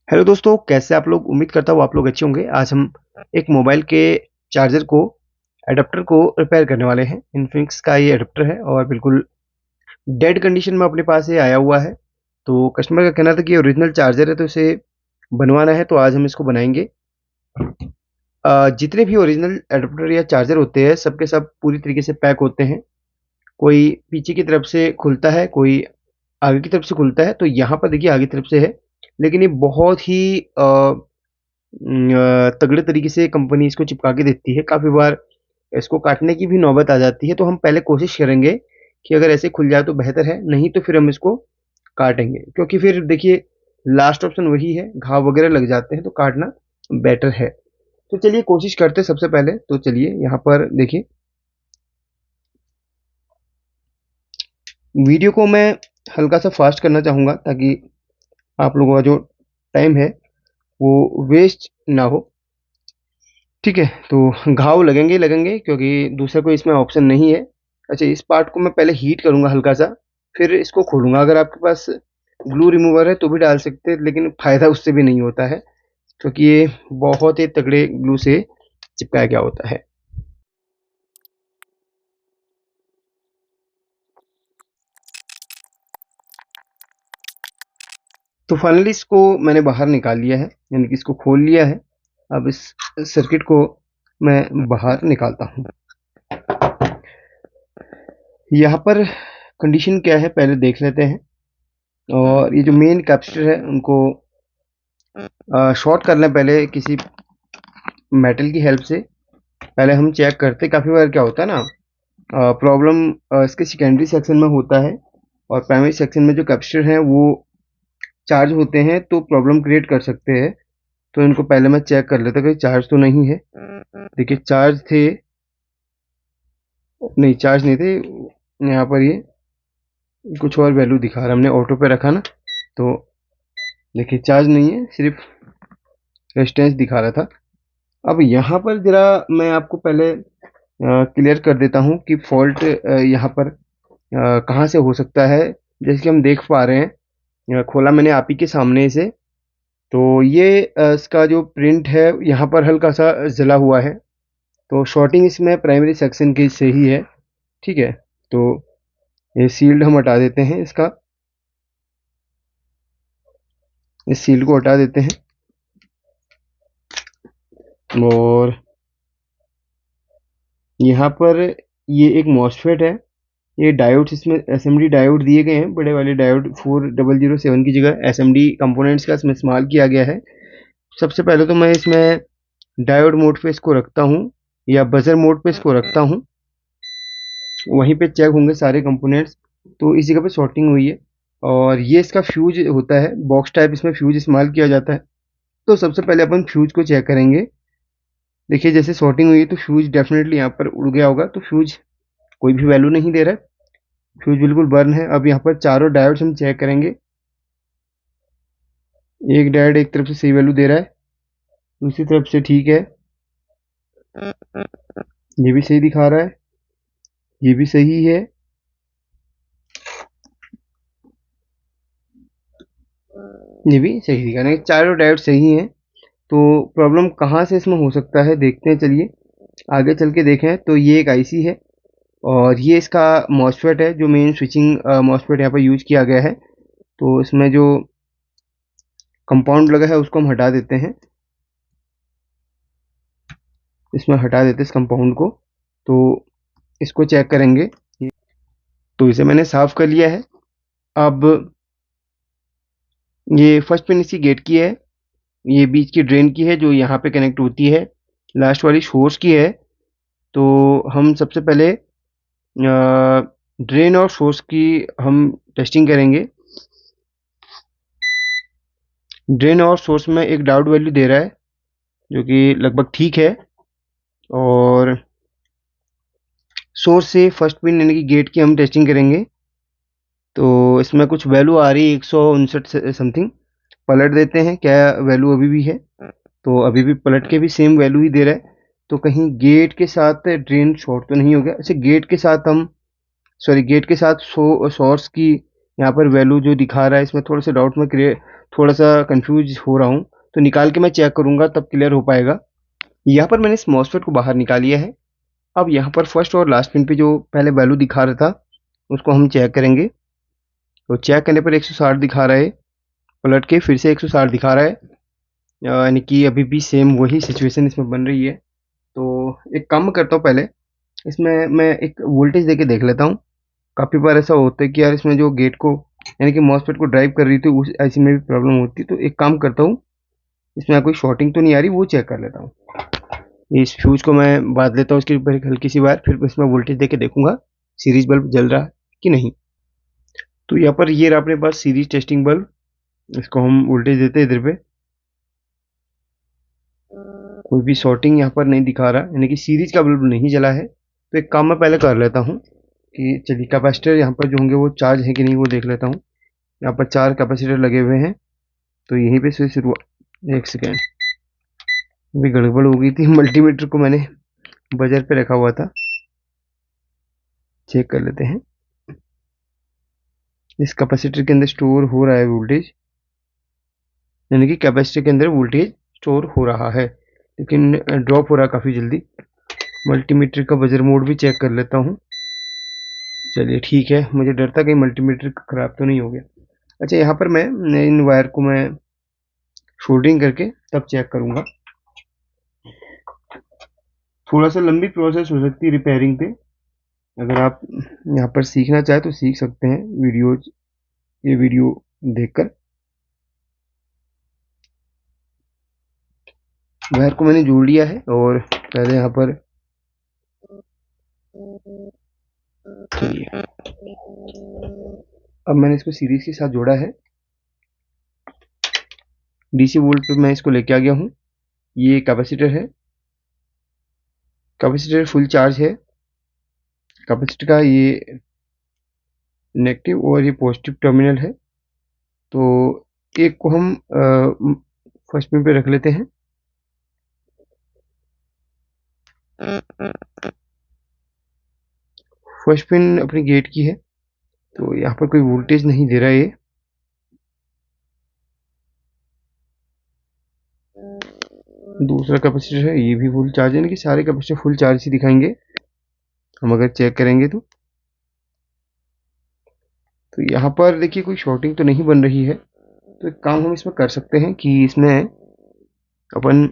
Hello दोस्तों, कैसे आप लोग? उम्मीद करता हूँ आप लोग अच्छे होंगे। आज हम एक मोबाइल के चार्जर को एडाप्टर को रिपेयर करने वाले हैं। इन्फिनिक्स का ये एडाप्टर है और बिल्कुल डेड कंडीशन में अपने पास ये आया हुआ है। तो कस्टमर का कहना था कि ओरिजिनल चार्जर है तो इसे बनवाना है, तो आज हम इसको बनाएंगे। जितने भी ओरिजिनल एडाप्टर या चार्जर होते हैं सबके सब पूरी तरीके से पैक होते हैं। कोई पीछे की तरफ से खुलता है, कोई आगे की तरफ से खुलता है। तो यहाँ पर देखिए आगे तरफ से है, लेकिन ये बहुत ही तगड़े तरीके से कंपनी इसको चिपका के देती है। काफ़ी बार इसको काटने की भी नौबत आ जाती है, तो हम पहले कोशिश करेंगे कि अगर ऐसे खुल जाए तो बेहतर है, नहीं तो फिर हम इसको काटेंगे, क्योंकि फिर देखिए लास्ट ऑप्शन वही है, घाव वगैरह लग जाते हैं तो काटना बेटर है। तो चलिए कोशिश करते हैं सबसे पहले। तो चलिए यहाँ पर देखिए, वीडियो को मैं हल्का सा फास्ट करना चाहूँगा ताकि आप लोगों का जो टाइम है वो वेस्ट ना हो। ठीक है, तो घाव लगेंगे ही लगेंगे क्योंकि दूसरा कोई इसमें ऑप्शन नहीं है। अच्छा, इस पार्ट को मैं पहले हीट करूँगा हल्का सा, फिर इसको खोलूँगा। अगर आपके पास ग्लू रिमूवर है तो भी डाल सकते हैं, लेकिन फ़ायदा उससे भी नहीं होता है क्योंकि ये बहुत ही तगड़े ग्लू से चिपकाया गया होता है। तो फाइनली इसको मैंने बाहर निकाल लिया है, यानी कि इसको खोल लिया है। अब इस सर्किट को मैं बाहर निकालता हूँ। यहाँ पर कंडीशन क्या है पहले देख लेते हैं। और ये जो मेन कैपेसिटर है उनको शॉर्ट कर लें पहले किसी मेटल की हेल्प से। पहले हम चेक करते, काफ़ी बार क्या होता है ना, प्रॉब्लम इसके सेकेंडरी सेक्शन में होता है और प्राइमरी सेक्शन में जो कैपेसिटर हैं वो चार्ज होते हैं तो प्रॉब्लम क्रिएट कर सकते हैं। तो इनको पहले मैं चेक कर लेता कि चार्ज तो नहीं है। देखिए चार्ज थे, नहीं चार्ज नहीं थे। यहाँ पर ये कुछ और वैल्यू दिखा रहा है, हमने ऑटो पे रखा ना, तो देखिए चार्ज नहीं है, सिर्फ रेजिस्टेंस दिखा रहा था। अब यहाँ पर ज़रा मैं आपको पहले क्लियर कर देता हूँ कि फॉल्ट यहाँ पर कहाँ से हो सकता है। जैसे कि हम देख पा रहे हैं, खोला मैंने आप ही के सामने इसे, तो ये इसका जो प्रिंट है यहाँ पर हल्का सा जला हुआ है। तो शॉर्टिंग इसमें प्राइमरी सेक्शन की से ही है। ठीक है, तो ये सील्ड हम हटा देते हैं, इसका इस सील को हटा देते हैं। और यहाँ पर ये एक मॉसफेट है। ये डायोड्स इसमें एसएमडी डायोड दिए गए हैं, बड़े वाले डायोड 4007 की जगह एसएमडी कंपोनेंट्स का इसमें इस्तेमाल किया गया है। सबसे पहले तो मैं इसमें डायोड मोड पे इसको रखता हूँ या बजर मोड पे इसको रखता हूँ, वहीं पे चेक होंगे सारे कंपोनेंट्स। तो इस जगह पे शॉर्टिंग हुई है और ये इसका फ्यूज होता है, बॉक्स टाइप इसमें फ्यूज इस्तेमाल किया जाता है। तो सबसे पहले अपन फ्यूज को चेक करेंगे। देखिए जैसे शॉर्टिंग हुई है तो फ्यूज डेफिनेटली यहाँ पर उड़ गया होगा, तो फ्यूज कोई भी वैल्यू नहीं दे रहा है, फ्यूज बिल्कुल बर्न है। अब यहाँ पर चारों डायोड्स हम चेक करेंगे। एक डायोड एक तरफ से सही वैल्यू दे रहा है, दूसरी तरफ से ठीक है, ये भी सही दिखा रहा है, ये भी सही है, ये भी सही दिखा रहा है। चारों डायोड सही हैं। तो प्रॉब्लम कहाँ से इसमें हो सकता है देखते हैं, चलिए आगे चल के देखें। तो ये एक आईसी है और ये इसका मॉसफेट है, जो मेन स्विचिंग मॉसफेट यहाँ पर यूज किया गया है। तो इसमें जो कंपाउंड लगा है उसको हम हटा देते हैं, इसमें हटा देते हैं इस कंपाउंड को। तो इसको चेक करेंगे। तो इसे मैंने साफ कर लिया है। अब ये फर्स्ट पिन इसकी गेट की है, ये बीच की ड्रेन की है जो यहाँ पे कनेक्ट होती है, लास्ट वाली सोर्स की है। तो हम सबसे पहले ड्रेन और सोर्स की हम टेस्टिंग करेंगे। ड्रेन और सोर्स में एक डायोड वैल्यू दे रहा है जो कि लगभग ठीक है। और सोर्स से फर्स्ट पिन यानी कि गेट की हम टेस्टिंग करेंगे। तो इसमें कुछ वैल्यू आ रही है 159 समथिंग। पलट देते हैं क्या वैल्यू अभी भी है, तो अभी भी पलट के भी सेम वैल्यू ही दे रहा है। तो कहीं गेट के साथ ड्रेन शॉर्ट तो नहीं हो गया। अच्छा, गेट के साथ हम, सॉरी, गेट के साथ सोर्स की यहाँ पर वैल्यू जो दिखा रहा है इसमें थोड़ा सा डाउट में क्रिएट, थोड़ा सा कंफ्यूज हो रहा हूँ, तो निकाल के मैं चेक करूँगा तब क्लियर हो पाएगा। यहाँ पर मैंने इस मॉसफेट को बाहर निकाल लिया है। अब यहाँ पर फर्स्ट और लास्ट पिन पे जो पहले वैल्यू दिखा रहा था उसको हम चेक करेंगे। तो चेक करने पर 160 दिखा रहा है, पलट के फिर से 160 दिखा रहा है, यानी कि अभी भी सेम वही सिचुएशन इसमें बन रही है। तो एक काम करता हूँ, पहले इसमें मैं एक वोल्टेज देके देख लेता हूँ। काफ़ी बार ऐसा होता है कि यार इसमें जो गेट को यानी कि मॉसफेट को ड्राइव कर रही थी उस ऐसी में भी प्रॉब्लम होती है। तो एक काम करता हूँ, इसमें कोई शॉर्टिंग तो नहीं आ रही, वो चेक कर लेता हूँ। इस फ्यूज को मैं बांध लेता हूँ इसके ऊपर एक हल्की सी वायर, फिर इसमें वोल्टेज देके देखूंगा सीरीज बल्ब जल रहा है कि नहीं। तो यहाँ पर ये रहा अपने पास सीरीज टेस्टिंग बल्ब। इसको हम वोल्टेज देते हैं इधर पे, कोई भी शॉर्टिंग यहाँ पर नहीं दिखा रहा, यानी कि सीरीज का बल्ब नहीं जला है। तो एक काम मैं पहले कर लेता हूँ कि चलिए कैपेसिटर यहाँ पर जो होंगे वो चार्ज है कि नहीं वो देख लेता हूँ। यहाँ पर 4 कैपेसिटर लगे हुए हैं, तो यहीं पे से शुरुआत, एक सेकेंड, अभी गड़बड़ हो गई थी, मल्टीमीटर को मैंने बजर पे रखा हुआ था। चेक कर लेते हैं, इस कैपेसिटर के अंदर स्टोर हो रहा है वोल्टेज, यानी कि कैपेसिटर के अंदर वोल्टेज स्टोर हो रहा है, लेकिन ड्रॉप हो रहा है काफ़ी जल्दी। मल्टीमीटर का बजर मोड भी चेक कर लेता हूँ। चलिए ठीक है, मुझे डर था कहीं मल्टीमीटर खराब तो नहीं हो गया। अच्छा, यहाँ पर मैं इन वायर को मैं सोल्डरिंग करके तब चेक करूँगा। थोड़ा सा लंबी प्रोसेस हो सकती है रिपेयरिंग पे, अगर आप यहाँ पर सीखना चाहे तो सीख सकते हैं ये वीडियो देखकर। वायर को मैंने जोड़ लिया है और पहले यहाँ पर चलिए, अब मैंने इसको सीरीज के साथ जोड़ा है। डीसी वोल्ट पे मैं इसको लेके आ गया हूँ। ये कैपेसिटर है, कैपेसिटर फुल चार्ज है। कैपेसिटर का ये नेगेटिव और ये पॉजिटिव टर्मिनल है। तो एक को हम फर्स्ट पिन पे रख लेते हैं। फर्स्ट पिन अपनी गेट की है, तो यहाँ पर कोई वोल्टेज नहीं दे रहा है ये। दूसरा कैपेसिटर है, ये भी फुल चार्ज है, यानी कि सारे कैपेसिटर फुल चार्ज ही दिखाएंगे हम अगर चेक करेंगे तो यहाँ पर देखिए कोई शॉर्टिंग तो नहीं बन रही है। तो एक काम हम इसमें कर सकते हैं कि इसमें अपन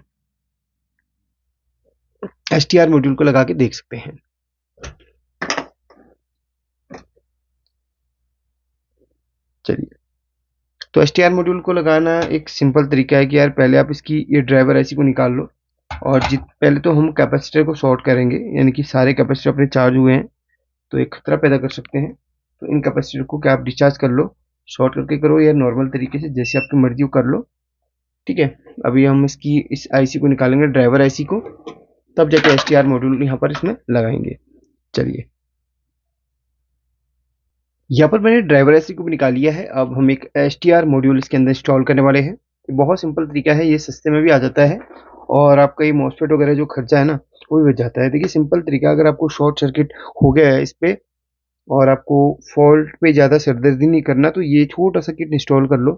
STR मॉड्यूल को लगा के देख सकते हैं। चलिए, तो STR मॉड्यूल को लगाना एक सिंपल तरीका है कि यार पहले आप इसकी ये ड्राइवर ऐसी को निकाल लो, और पहले तो हम कैपेसिटर को शॉर्ट करेंगे, यानी कि सारे कैपेसिटर अपने चार्ज हुए हैं तो एक खतरा पैदा कर सकते हैं। तो इन कैपेसिटर को क्या आप डिस्चार्ज कर लो, शॉर्ट करके करो या नॉर्मल तरीके से, जैसे आपकी मर्जी हो कर लो। ठीक है, अभी हम इसकी इस आईसी को निकालेंगे, ड्राइवर आईसी को, तब जाके STR मॉड्यूल यहाँ पर इसमें लगाएंगे। चलिए, यहाँ पर मैंने ड्राइवर आईसी को भी निकाल लिया है। अब हम एक STR मॉड्यूल इसके अंदर इंस्टॉल करने वाले हैं। बहुत सिंपल तरीका है, ये सस्ते में भी आ जाता है और आपका ये मॉसफेट वगैरह जो खर्चा है ना वो भी बच जाता है। देखिए सिंपल तरीका, अगर आपको शॉर्ट सर्किट हो गया है इस पे और आपको फॉल्ट पे ज़्यादा सरदर्दी नहीं करना, तो ये छोटा सा किट इंस्टॉल कर लो,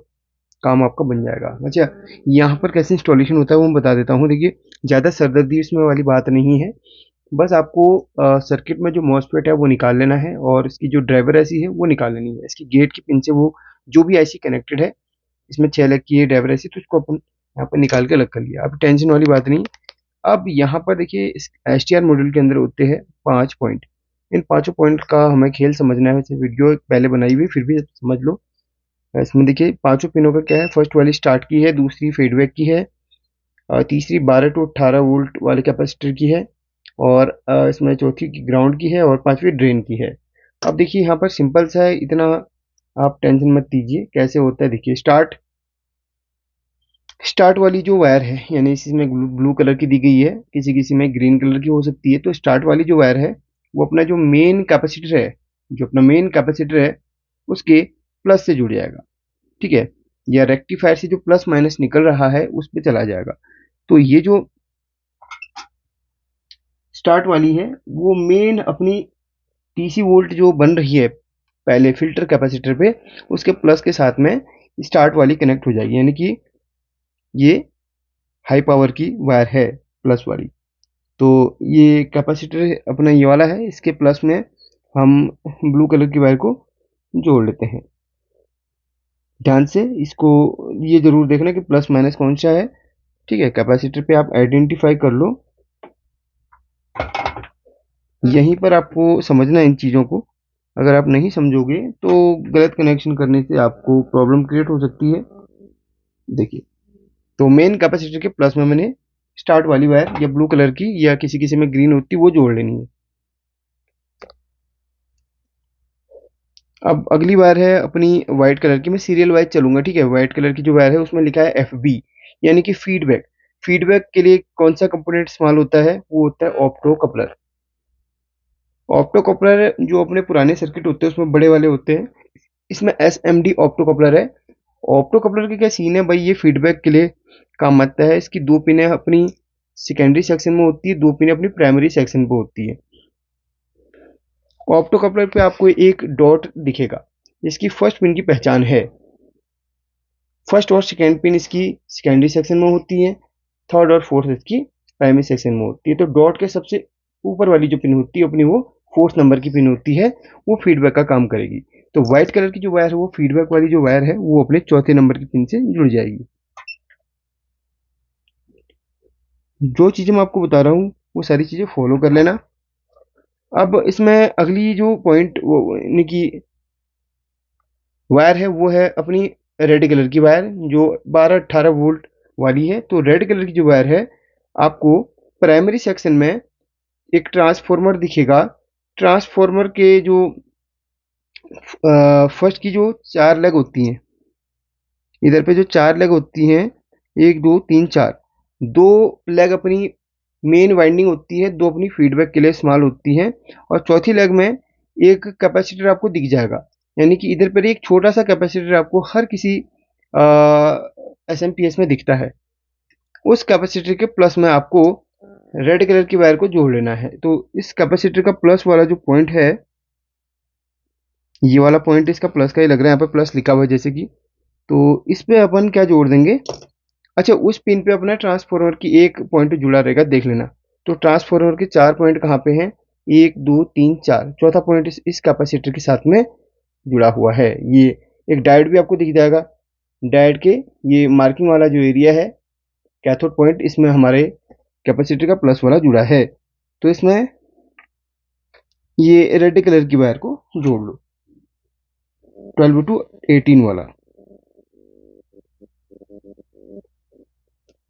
काम आपका बन जाएगा। अच्छा, यहाँ पर कैसे इंस्टॉलेशन होता है वो मैं बता देता हूँ। देखिए, ज़्यादा सरदर्दी इसमें वाली बात नहीं है, बस आपको सर्किट में जो मॉसफेट है वो निकाल लेना है और इसकी जो ड्राइवर आईसी है वो निकाल लेनी है। इसकी गेट की पिन से वो जो भी आईसी कनेक्टेड है, इसमें 6 अलग की है ड्राइवर आईसी, तो इसको अपन यहाँ पर निकाल के अलग कर लिया। अब टेंशन वाली बात नहीं। अब यहाँ पर देखिए इस STR मॉड्यूल के अंदर होते हैं 5 पॉइंट। इन पांचों पॉइंट का हमें खेल समझना है। वैसे वीडियो पहले बनाई हुई, फिर भी समझ लो। इसमें देखिए पांचों पिनों का क्या है, फर्स्ट वाली स्टार्ट की है, दूसरी फीडबैक की है, तीसरी 12 टू 18 वोल्ट वाले कैपेसिटर की है, और इसमें चौथी की ग्राउंड की है, और पांचवी ड्रेन की है। अब देखिए यहाँ पर सिंपल सा है, इतना आप टेंशन मत लीजिए कैसे होता है। देखिए स्टार्ट वाली जो वायर है, यानी इसमें ब्लू कलर की दी गई है, किसी किसी में ग्रीन कलर की हो सकती है। तो स्टार्ट वाली जो वायर है वो अपना जो मेन कैपेसिटर है, जो अपना मेन कैपेसिटर है उसके प्लस से जुड़ जाएगा। ठीक है, या रेक्टिफायर से जो प्लस माइनस निकल रहा है उस पर चला जाएगा। तो ये जो स्टार्ट वाली है वो मेन अपनी टीसी वोल्ट जो बन रही है पहले फिल्टर कैपेसिटर पे उसके प्लस के साथ में स्टार्ट वाली कनेक्ट हो जाएगी, यानी कि ये हाई पावर की वायर है प्लस वाली। तो ये कैपेसिटर अपना ये वाला है, इसके प्लस में हम ब्लू कलर की वायर को जोड़ लेते हैं। ध्यान से इसको ये जरूर देखना कि प्लस माइनस कौन सा है। ठीक है, कैपेसिटर पे आप आइडेंटिफाई कर लो, यहीं पर आपको समझना है इन चीज़ों को। अगर आप नहीं समझोगे तो गलत कनेक्शन करने से आपको प्रॉब्लम क्रिएट हो सकती है। देखिए, तो मेन कैपेसिटर के प्लस में मैंने स्टार्ट वाली वायर या ब्लू कलर की या किसी किसी में ग्रीन होती है वो जोड़ लेनी है। अब अगली वायर है अपनी व्हाइट कलर की, मैं सीरियल वाइज चलूंगा। ठीक है, व्हाइट कलर की जो वायर है उसमें लिखा है FB, यानी कि फीडबैक। फीडबैक के लिए कौन सा कंपोनेंट इस्तेमाल होता है, वो होता है ऑप्टो कपलर। ऑप्टो कपलर जो अपने पुराने सर्किट होते हैं उसमें बड़े वाले होते हैं, इसमें SMD ऑप्टो कपलर है। ऑप्टो कपलर की क्या सीन है भाई, ये फीडबैक के लिए काम आता है। इसकी दो पिनें अपनी सेकेंडरी सेक्शन में होती है, दो पिनें अपनी प्राइमरी सेक्शन पे होती है। ऑप्टो कपलर पे आपको एक डॉट दिखेगा, इसकी फर्स्ट पिन की पहचान है। फर्स्ट और सेकेंड पिन इसकी सेकेंडरी सेक्शन में होती है, थर्ड और फोर्थ इसकी प्राइमरी सेक्शन में होती है। तो डॉट के सबसे ऊपर वाली जो पिन होती है अपनी, वो फोर्थ नंबर की पिन होती है, वो फीडबैक का काम करेगी। तो व्हाइट कलर की जो वायर है वो फीडबैक वाली जो वायर है वो अपने चौथे नंबर की पिन से जुड़ जाएगी। जो चीज़ें मैं आपको बता रहा हूँ वो सारी चीज़ें फॉलो कर लेना। अब इसमें अगली जो पॉइंट यानी कि वायर है वो है अपनी रेड कलर की वायर, जो 12-18 वोल्ट वाली है। तो रेड कलर की जो वायर है, आपको प्राइमरी सेक्शन में एक ट्रांसफॉर्मर दिखेगा। ट्रांसफॉर्मर के जो फर्स्ट की जो चार लेग होती हैं, इधर पे जो चार लेग होती हैं, 1 2 3 4, दो लेग अपनी मेन वाइंडिंग होती है, दो अपनी फीडबैक के लिए इस्तेमाल होती हैं, और चौथी लेग में एक कैपेसिटर आपको दिख जाएगा। यानी कि इधर पर एक छोटा सा कैपेसिटर आपको हर किसी SMPS में दिखता है। उस कैपेसिटर के प्लस में आपको रेड कलर की वायर को जोड़ लेना है। तो इस कैपेसिटर का प्लस वाला जो पॉइंट है, ये वाला पॉइंट इसका प्लस का ही लग रहा है, यहाँ पे प्लस लिखा हुआ है जैसे कि। तो इस पे अपन क्या जोड़ देंगे, अच्छा उस पिन पे अपना ट्रांसफार्मर की एक पॉइंट जुड़ा रहेगा, देख लेना। तो ट्रांसफार्मर के चार पॉइंट कहाँ पे हैं, 1 2 3 4, चौथा पॉइंट इस कैपेसिटर के साथ में जुड़ा हुआ है। ये एक डायोड भी आपको दिख जाएगा। डायोड के ये मार्किंग वाला जो एरिया है कैथोड पॉइंट, इसमें हमारे कैपेसिटर का प्लस वाला जुड़ा है। तो इसमें ये रेड कलर की वायर को जोड़ लो, 12 to 18 वाला।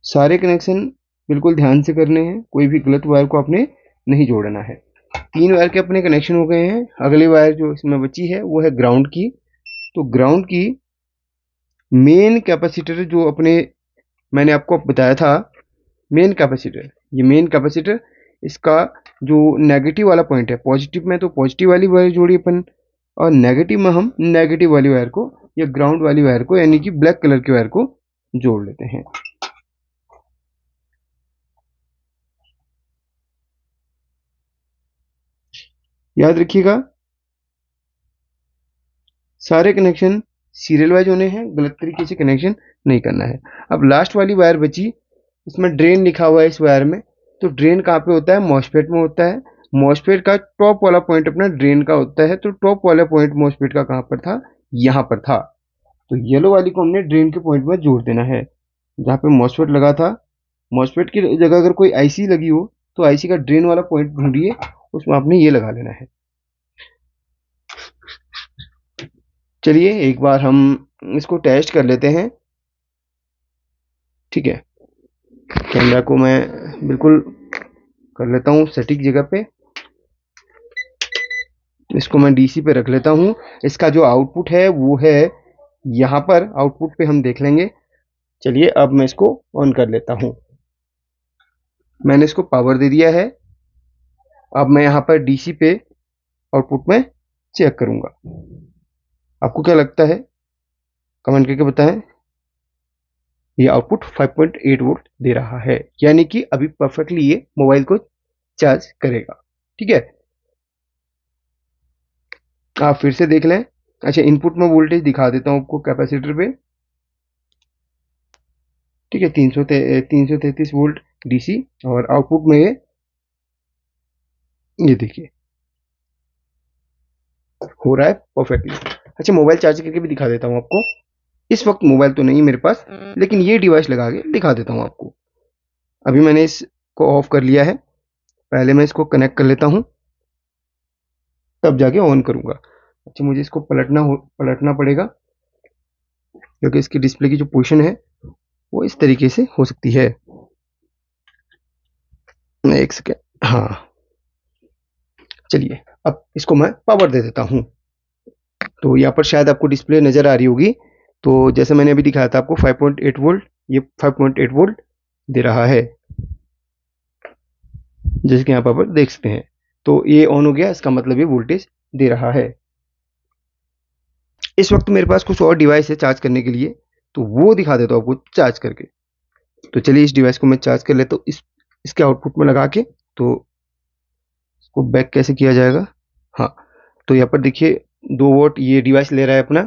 सारे कनेक्शन बिल्कुल ध्यान से करने हैं, कोई भी गलत वायर को आपने नहीं जोड़ना है। तीन वायर के अपने कनेक्शन हो गए हैं। अगली वायर जो इसमें बची है वो है ग्राउंड की। तो ग्राउंड की मेन कैपेसिटर जो अपने मैंने आपको बताया था, मेन कैपेसिटर, ये मेन कैपेसिटर, इसका जो नेगेटिव वाला पॉइंट है, पॉजिटिव में तो पॉजिटिव वाली वायर जोड़ी अपन, और नेगेटिव में हम नेगेटिव वाली वायर को या ग्राउंड वाली वायर को यानी कि ब्लैक कलर की वायर को जोड़ लेते हैं। याद रखिएगा सारे कनेक्शन सीरियल वाइज होने हैं, गलत तरीके से कनेक्शन नहीं करना है। अब लास्ट वाली वायर बची, उसमें ड्रेन लिखा हुआ है इस वायर में। तो ड्रेन कहाँ पे होता है, मॉसफेट में होता है। मॉसफेट का टॉप वाला पॉइंट अपना ड्रेन का होता है। तो टॉप वाला पॉइंट मॉसफेट का कहाँ पर था, यहाँ पर था। तो येलो वाली को हमने ड्रेन के पॉइंट में जोड़ देना है, जहाँ पे मॉसफेट लगा था। मॉसफेट की जगह अगर कोई IC लगी हो तो IC का ड्रेन वाला पॉइंट ढूंढिए, उसमें आपने ये लगा लेना है। चलिए एक बार हम इसको टेस्ट कर लेते हैं। ठीक है, कैमरा को मैं बिल्कुल कर लेता हूँ सटीक जगह पे, इसको मैं DC पे रख लेता हूँ। इसका जो आउटपुट है वो है यहाँ पर, आउटपुट पे हम देख लेंगे। चलिए अब मैं इसको ऑन कर लेता हूँ। मैंने इसको पावर दे दिया है। अब मैं यहाँ पर DC पे आउटपुट में चेक करूँगा। आपको क्या लगता है, कमेंट करके बताएं। ये आउटपुट 5.8 वोल्ट दे रहा है, यानी कि अभी परफेक्टली ये मोबाइल को चार्ज करेगा। ठीक है, आप फिर से देख लें। अच्छा, इनपुट में वोल्टेज दिखा देता हूँ आपको कैपेसिटर पे। ठीक है, 333 वोल्ट डीसी। और आउटपुट में ये देखिए हो रहा है परफेक्टली। अच्छा, मोबाइल चार्ज करके भी दिखा देता हूँ आपको। इस वक्त मोबाइल तो नहीं मेरे पास, लेकिन ये डिवाइस लगा के दिखा देता हूँ आपको। अभी मैंने इसको ऑफ कर लिया है, पहले मैं इसको कनेक्ट कर लेता हूँ, तब जाके ऑन करूंगा। अच्छा, मुझे इसको पलटना पड़ेगा, क्योंकि इसकी डिस्प्ले की जो पोजीशन है वो इस तरीके से हो सकती है। एक सेकेंड, हाँ। चलिए, अब इसको मैं पावर दे देता हूँ। तो यहाँ पर शायद आपको डिस्प्ले नज़र आ रही होगी। तो जैसे मैंने अभी दिखाया था आपको 5.8 वोल्ट, ये 5.8 वोल्ट दे रहा है, जैसे कि यहाँ पर देख सकते हैं। तो ये ऑन हो गया, इसका मतलब ये वोल्टेज दे रहा है। इस वक्त मेरे पास कुछ और डिवाइस है चार्ज करने के लिए, तो वो दिखा देता हूँ आपको चार्ज करके। तो चलिए, इस डिवाइस को मैं चार्ज कर लेता हूँ इसके आउटपुट में लगा के। तो इसको बैक कैसे किया जाएगा? हाँ, तो यहाँ पर देखिए 2 वोल्ट ये डिवाइस ले रहा है अपना,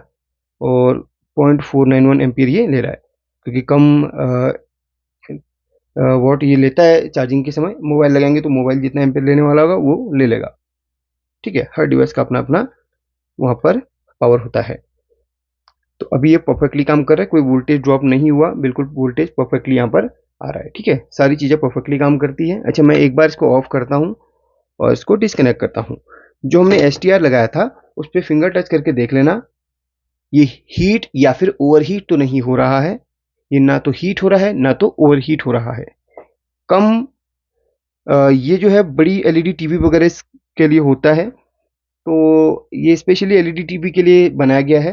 और 0.491 एम्पियर ये ले रहा है, क्योंकि कम वॉट ये लेता है चार्जिंग के समय। मोबाइल लगाएंगे तो मोबाइल जितना एम्पियर लेने वाला होगा वो ले लेगा। ठीक है, हर डिवाइस का अपना अपना वहाँ पर पावर होता है। तो अभी ये परफेक्टली काम कर रहा है, कोई वोल्टेज ड्रॉप नहीं हुआ, बिल्कुल वोल्टेज परफेक्टली यहाँ पर आ रहा है। ठीक है, सारी चीज़ें परफेक्टली काम करती है। अच्छा, मैं एक बार इसको ऑफ करता हूँ और इसको डिस्कनेक्ट करता हूँ। जो हमने STR लगाया था उस पर फिंगर टच करके देख लेना, ये हीट या फिर ओवरहीट तो नहीं हो रहा है। ये ना तो हीट हो रहा है ना तो ओवरहीट हो रहा है। कम ये जो है बड़ी LED टीवी वगैरह के लिए होता है, तो ये स्पेशली LED टीवी के लिए बनाया गया है।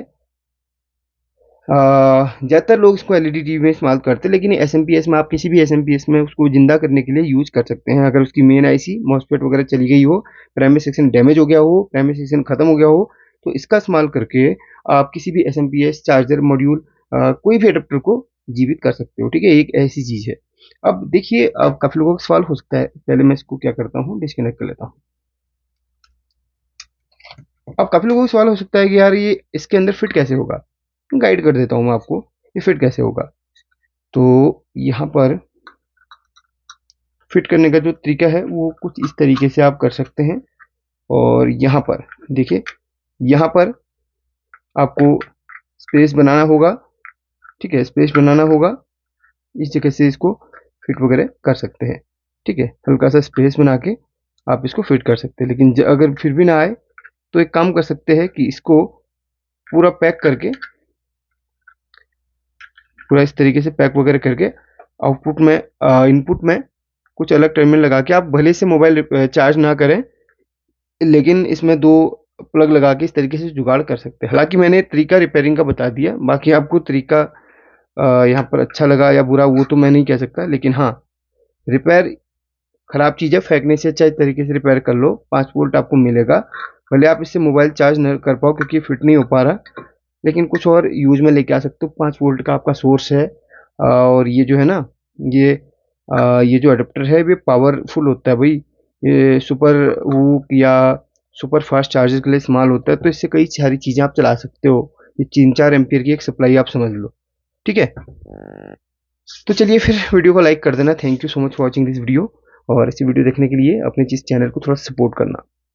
ज़्यादातर लोग इसको LED टीवी में इस्तेमाल करते हैं, लेकिन SMPS में आप किसी भी SMPS में उसको ज़िंदा करने के लिए यूज़ कर सकते हैं। अगर उसकी मेन IC मॉसफेट वगैरह चली गई हो, प्राइमरी सेक्शन डैमेज हो गया हो, प्राइमरी सेक्शन ख़त्म हो गया हो, तो इसका इस्तेमाल करके आप किसी भी SMPS चार्जर मॉड्यूल कोई भी अडेप्टर को जीवित कर सकते हो। ठीक है, एक ऐसी चीज़ है। अब देखिए, अब काफ़ी लोगों का सवाल हो सकता है, पहले मैं इसको क्या करता हूँ, डिस्कनेक्ट कर लेता हूँ। अब काफ़ी लोगों को सवाल हो सकता है कि यार ये इसके अंदर फिट कैसे होगा? गाइड कर देता हूँ मैं आपको, ये फिट कैसे होगा। तो यहाँ पर फिट करने का जो तरीका है वो कुछ इस तरीके से आप कर सकते हैं। और यहाँ पर देखिए, यहाँ पर आपको स्पेस बनाना होगा। ठीक है, स्पेस बनाना होगा, इस जगह से इसको फिट वगैरह कर सकते हैं। ठीक है, हल्का सा स्पेस बना के आप इसको फिट कर सकते हैं। लेकिन अगर फिर भी ना आए तो एक काम कर सकते हैं कि इसको पूरा पैक करके, पूरा इस तरीके से पैक वगैरह करके आउटपुट में इनपुट में कुछ अलग टर्मिनल लगा के आप भले से मोबाइल चार्ज ना करें, लेकिन इसमें 2 प्लग लगा के इस तरीके से जुगाड़ कर सकते हैं। हालाँकि मैंने तरीका रिपेयरिंग का बता दिया, बाकी आपको तरीका यहाँ पर अच्छा लगा या बुरा वो तो मैं नहीं कह सकता, लेकिन हाँ, रिपेयर खराब चीज़ है, फेंकने से अच्छा इस तरीके से रिपेयर कर लो, 5 वोल्ट आपको मिलेगा। भले आप इससे मोबाइल चार्ज न कर पाओ क्योंकि फिट नहीं हो पा रहा, लेकिन कुछ और यूज़ में लेके आ सकते हो। 5 वोल्ट का आपका सोर्स है, और ये जो है ना, ये ये जो अडेप्टर है ये पावरफुल होता है भाई। ये सुपर वूक या सुपर फास्ट चार्जर के लिए इस्तेमाल होता है, तो इससे कई सारी चीज़ें आप चला सकते हो। ये 3-4 एम्पियर की एक सप्लाई आप समझ लो। ठीक है, तो चलिए फिर वीडियो को लाइक कर देना। Thank you so much for watching this video, और ऐसी वीडियो देखने के लिए अपने इस चैनल को थोड़ा सपोर्ट करना।